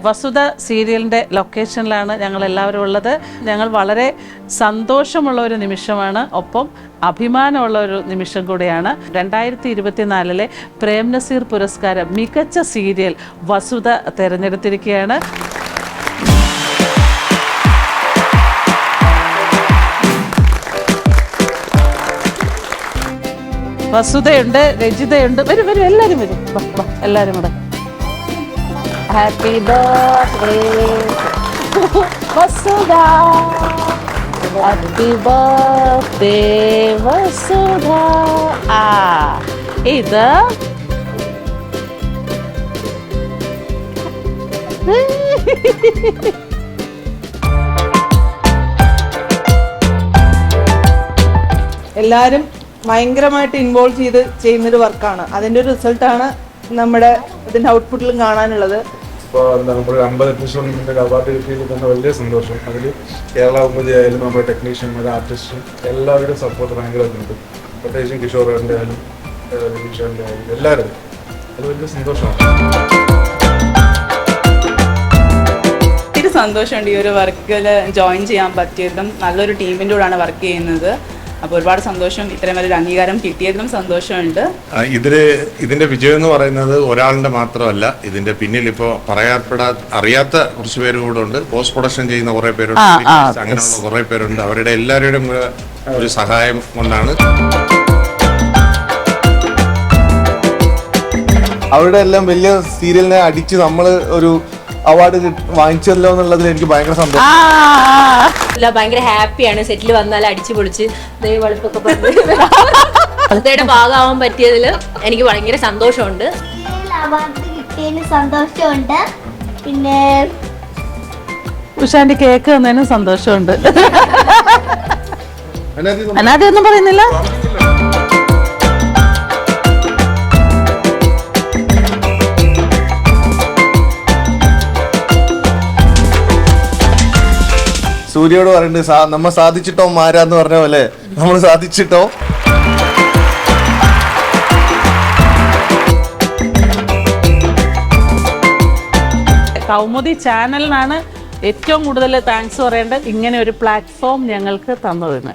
വസുധ സീരിയലിൻ്റെ ലൊക്കേഷനിലാണ് ഞങ്ങൾ എല്ലാവരും ഉള്ളത്. ഞങ്ങൾ വളരെ സന്തോഷമുള്ള ഒരു നിമിഷമാണ്, ഒപ്പം അഭിമാനമുള്ള ഒരു നിമിഷം കൂടിയാണ്. 2024 പ്രേം നസീർ പുരസ്കാരം മികച്ച സീരിയൽ വസുധ തിരഞ്ഞെടുത്തിരിക്കുകയാണ്. വസുധയുണ്ട്, രജിതയുണ്ട്, വരും വരും എല്ലാവരും വരും, എല്ലാവരും കൂടെ. Happy birthday Vasudha, happy birthday Vasudha. ഇത് എല്ലാവരും ഭയങ്കരമായിട്ട് ഇൻവോൾവ് ചെയ്ത് ചെയ്യുന്നൊരു വർക്കാണ്. അതിൻ്റെ ഒരു റിസൾട്ടാണ് നമ്മുടെ ഇതിൻ്റെ ഔട്ട്പുട്ടിലും കാണാനുള്ളത്. ഇപ്പോൾ നമുക്ക് 50 എപ്പിസോഡിൻ്റെ അവാർഡ് കിട്ടിയതിൽ തന്നെ വലിയ സന്തോഷം. അതിൽ കേരള ഉപതി ആയാലും നമ്മുടെ ടെക്നീഷ്യന്മാർ, ആർട്ടിസ്റ്റും എല്ലാവരുടെയും സപ്പോർട്ട് ഭയങ്കരമായിട്ടുണ്ട്. പ്രത്യേകിച്ചും കിഷോറിൻ്റെ ആയാലും രവീഷൻ്റെ ആയാലും എല്ലാവരും, അത് വലിയ സന്തോഷമാണ്. ഒത്തിരി സന്തോഷമുണ്ട് ഈ ഒരു വർക്കിൽ ജോയിൻ ചെയ്യാൻ പറ്റിയതും. നല്ലൊരു ടീമിൻ്റെ കൂടെയാണ് വർക്ക് ചെയ്യുന്നത്. അപ്പോൾ ഒരുപാട് സന്തോഷം, ഇത്രയും വലിയൊരു അംഗീകാരം കിട്ടിയതിലും സന്തോഷമുണ്ട്. ഇതിന്റെ വിജയം എന്ന് പറയുന്നത് ഒരാളുടെ മാത്രമല്ല, ഇതിന്റെ പിന്നിൽ ഇപ്പോൾ അറിയാത്ത കുറച്ച് പേര് കൂടെ ഉണ്ട്. പോസ്റ്റ് പ്രൊഡക്ഷൻ ചെയ്യുന്ന കുറെ പേരുണ്ട്, അങ്ങനെയുള്ള കുറെ പേരുണ്ട്. അവരുടെ എല്ലാവരുടെയും ഒരു സഹായം കൊണ്ടാണ്. അവരുടെ എല്ലാം വലിയ സീരിയലിനെ അടിച്ച് നമ്മൾ ഒരു അവാർഡ് വാങ്ങിച്ചല്ലോ എന്നുള്ളതിൽ എനിക്ക് ഭയങ്കര സന്തോഷം. ഭയങ്കര ഹാപ്പിയാണ്. സെറ്റിൽ വന്നാൽ അടിച്ചു പൊളിച്ച് വെളുപ്പൊക്കെ പറഞ്ഞ ഭാഗമാവാൻ പറ്റിയതിൽ എനിക്ക് ഭയങ്കര സന്തോഷമുണ്ട്. അവാർഡ് കിട്ടിയതിന് സന്തോഷമുണ്ട്. പിന്നെ ഉഷാന്റെ കേക്ക് തന്നതിനും സന്തോഷമുണ്ട്. അനാദ്യൊന്നും പറയുന്നില്ല. സൂര്യയോട് പറയുന്നുണ്ട്, നമ്മ സാധിച്ചിട്ടോ മാരാന്ന് പറഞ്ഞ പോലെ നമ്മൾ സാധിച്ചിട്ടോ. കൗമുദി ചാനലിനാണ് ഏറ്റവും കൂടുതൽ താങ്ക്സ് പറയേണ്ടത്, ഇങ്ങനെ ഒരു പ്ലാറ്റ്ഫോം ഞങ്ങൾക്ക് തന്നതിന്.